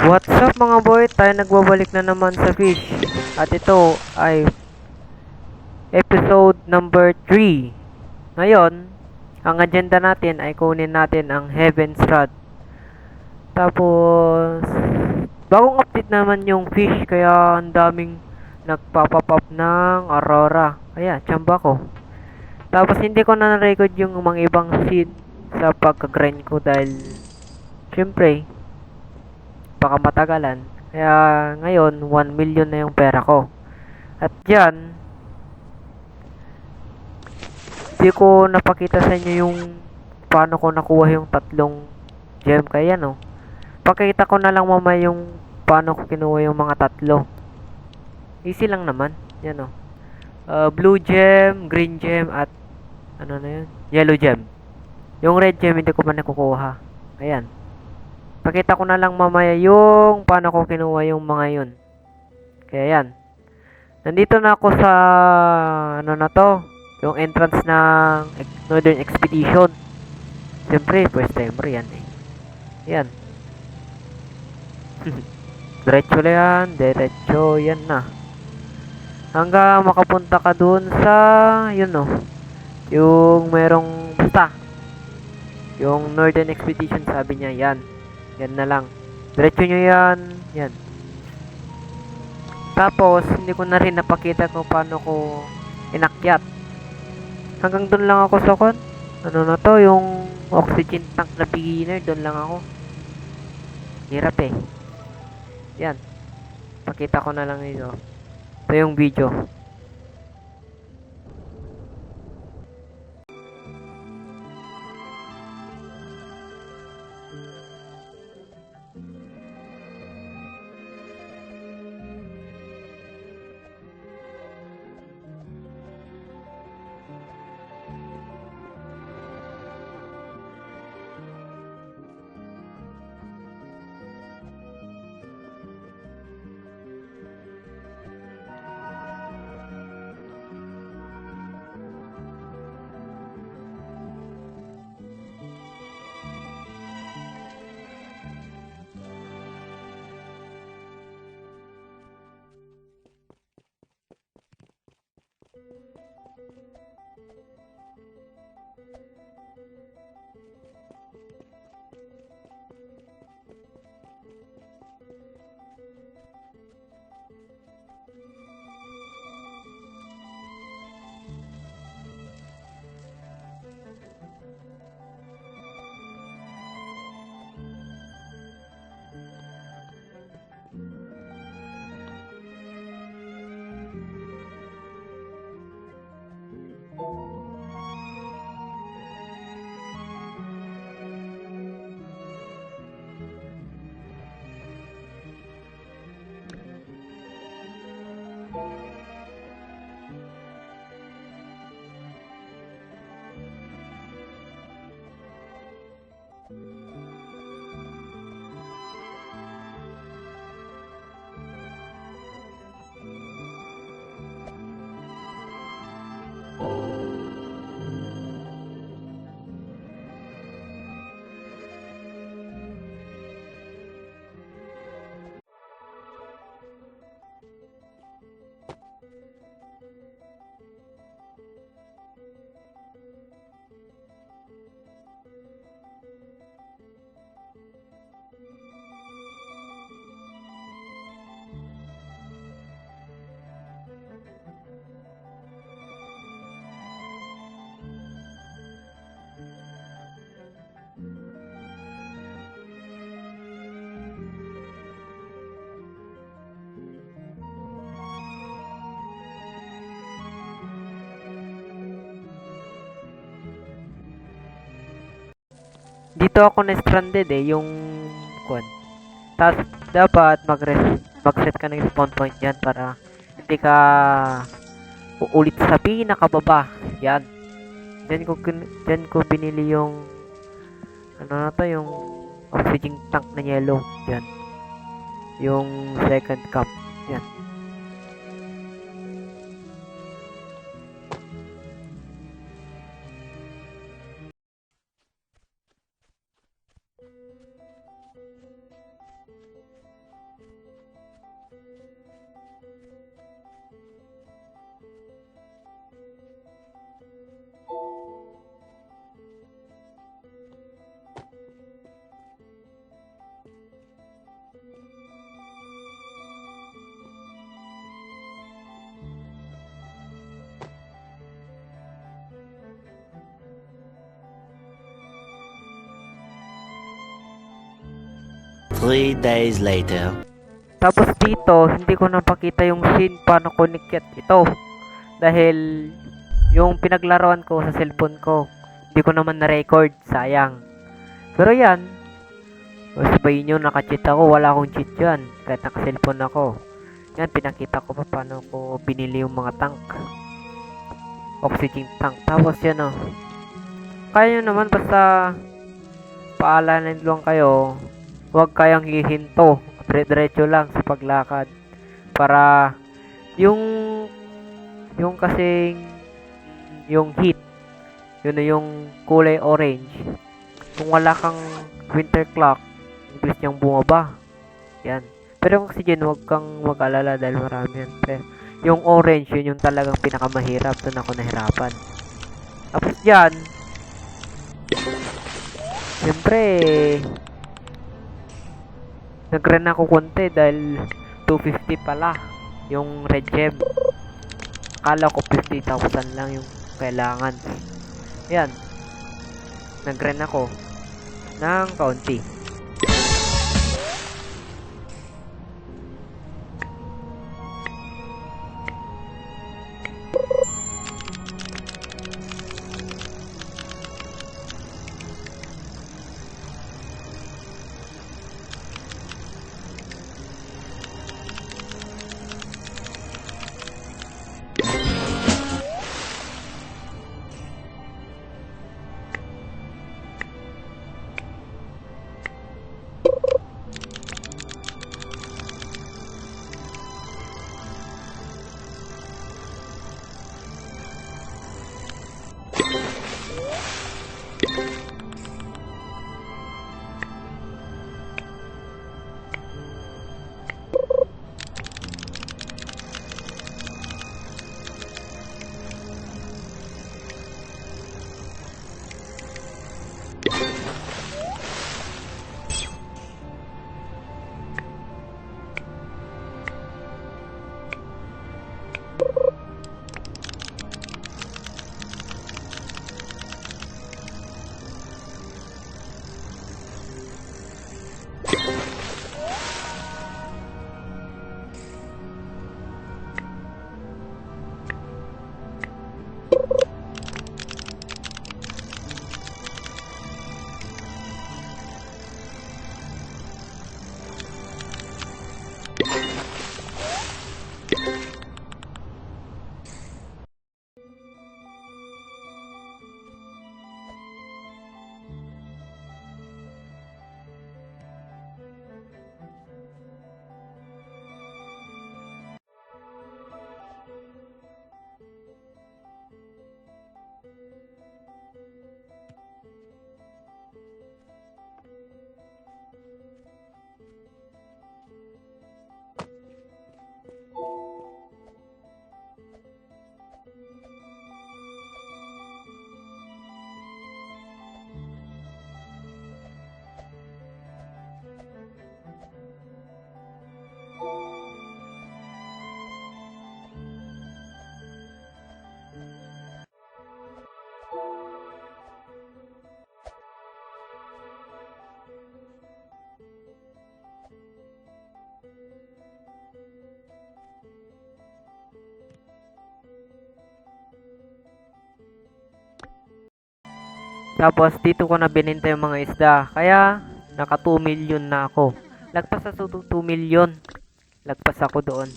What's up mga boy? Tayo nagbabalik na naman sa fish. At ito ay episode number 3. Ngayon, ang agenda natin ay kunin natin ang Heaven's Rod. Tapos, bagong update naman yung fish kaya ang daming nagpapop up ng Aurora. Kaya, tsamba ko. Tapos hindi ko na na-record yung mga ibang seed sa pagka-grind ko dahil syempre, baka matagalan. Kaya ngayon, 1 million na yung pera ko. At dyan, di ko napakita sa inyo yung paano ko nakuha yung tatlong gem. Kaya no, pakita ko na lang mamaya yung paano ko kinuha yung mga tatlo. Easy lang naman. Yan o. Blue gem, green gem, at ano na yun? Yellow gem. Yung red gem hindi ko pa nakukuha. Ayan. Pakita ko na lang mamaya yung paano ko kinuha yung mga yun. Kaya yan. Nandito na ako sa ano na to, yung entrance ng Northern Expedition. Siyempre, first timer yan eh. Yan. Diretso lang yan, diretso yan na. Hanggang makapunta ka dun sa, yun no, yung merong, basta, yung Northern Expedition sabi niya, yan. Yan na lang. Diretso nyo yan, yan. Tapos, hindi ko na rin napakita kung paano ko inakyat. Hanggang doon lang ako sa kon. Ano na to, yung oxygen tank na beginner, doon lang ako. Hirap eh. Yan. Pakita ko na lang ito. Ito yung video. Dito ako na-stranded eh, yung kwan. Tapos, dapat mag-set ka ng spawn point dyan para hindi ka uulit sa pinakababa. Yan. Dyan ko binili yung ano na to, yung oxygen tank na yellow. Yan. Yung second cup. Yan. Three days later. Tapos dito, hindi ko napakita yung scene paano ko nikyat ito. Dahil yung pinaglaruan ko sa cellphone ko, hindi ko naman na-record, sayang. Pero yan, sabayin nyo, naka-cheat ako, wala akong cheat yan. Kahit naka-cellphone ako. Yan, pinakita ko pa paano ko binili yung mga tank. Oxygen tank. Tapos yan o. Kaya nyo naman, basta paalanan lang kayo. Huwag kayang hihinto. Diretso lang sa paglakad. Para yung kasing yung heat, yun na yung kulay orange. Kung wala kang winter clock, ang bilis niyang bumaba. Yan. Pero yung oxygen, huwag kang mag-alala dahil marami yan. Pero yung orange, yun yung talagang pinakamahirap. Doon ako nahirapan. Tapos dyan, siyempre, nag-run ako konti dahil 250 pala yung red gem. Akala ko 50,000 lang yung kailangan. Yan. Nag-run ako ng kaunti. Tapos dito ko na bininta yung mga isda. Kaya naka 2 million na ako. Lagpas sa 2 million. Lagpas ako doon.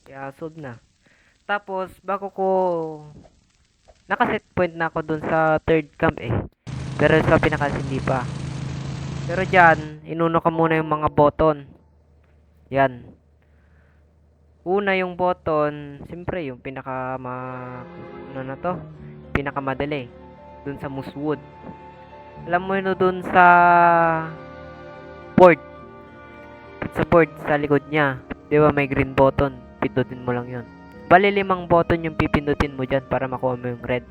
Kaya sold na. Tapos bago ko naka-set point na ako doon sa third camp eh. Pero sa pinakas hindi pa. Pero dyan, inuno ka muna yung mga button. Yan. Una yung button, siyempre yung ano na to? Pinakamadali. Dun sa Moosewood. Alam mo yun dun sa board. Sa board sa likod niya. Di ba may green button? Pindutin mo lang yun. Bali 5 button yung pipindutin mo dyan para makuha mo yung red.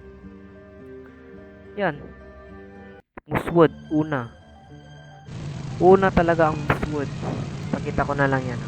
Yan. Moosewood, una. Una talaga ang smooth. Pakita ko na lang yan.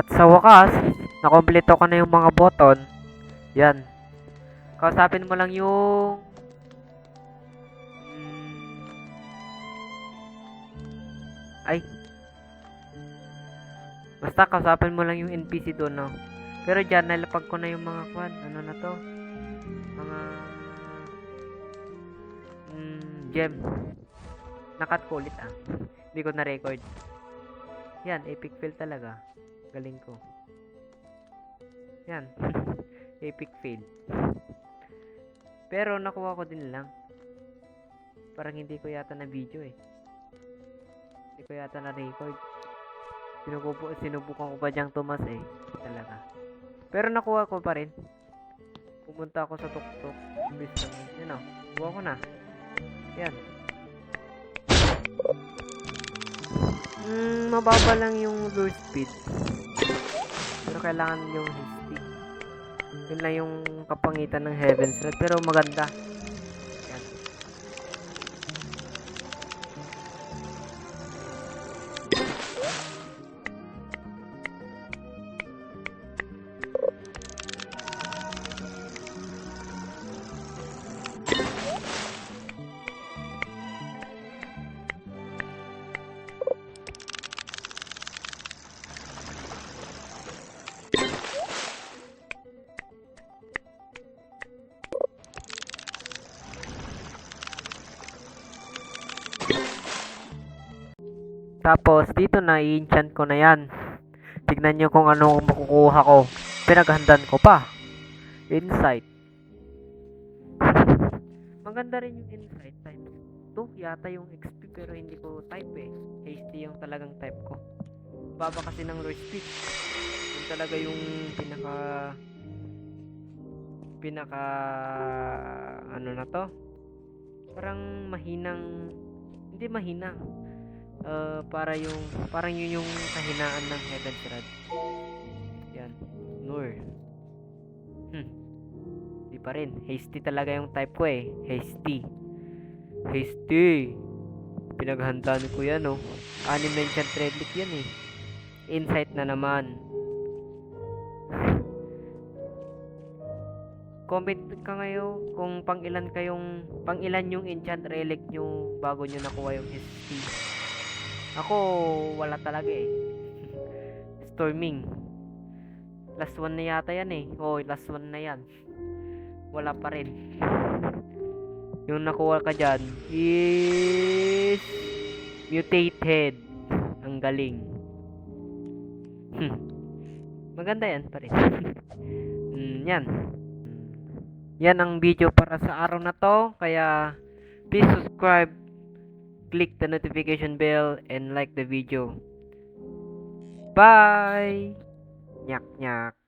At sa wakas, nakompleto ko na yung mga button. Yan. Kausapin mo lang yung... Ay. Basta kausapin mo lang yung NPC doon, no? Pero dyan, nalapag ko na yung mga kwan. Ano na to? Mga gem. Nakat ko ulit ah. Hindi ko na-record. Yan, epic fail talaga. Galing ko. Yan. Epic fail. Pero nakuha ko din lang. Parang hindi ko yata na video eh. Hindi ko yata na record. Sinubukan ko pa diyang tumas eh. Talaga. Pero nakuha ko pa rin. Pumunta ako sa tuktok. Yan o. Kuha ko na. Yan. Mababa lang yung lure speed. Pero kailangan yung hasty. Yun lang yung kapangitan ng Heaven's Red. Pero maganda. Yan. Tapos, dito na i-enchant ko na yan. Tignan nyo kung ano makukuha ko. Pinaghandan ko pa. Insight. Maganda rin yung insight. Times 2 yata yung XP pero hindi ko type eh. Hasty yung talagang type ko. Baba kasi ng lure speed. Yung talaga yung pinaka ano na to? Parang mahinang, hindi mahina. Parang yun yung kahinaan ng Heaven's Rod. Yan. Lure. Di pa rin. Hasty talaga yung type ko eh. Hasty. Pinaghandaan ko yan oh. 6 na enchant relic yan eh. Insight na naman. Comment ka ngayon kung pang ilan yung enchant relic nyo bago nyo nakuha yung hasty. Ako, wala talaga eh. Storming. Last one na yata yan eh. Oh, last one na yan. Wala pa rin. Yung nakuha ka dyan is mutated. Ang galing. Maganda yan pa rin. Yan. Yan ang video para sa araw na to. Kaya, please subscribe, click the notification bell, and like the video. Bye! Nyak nyak.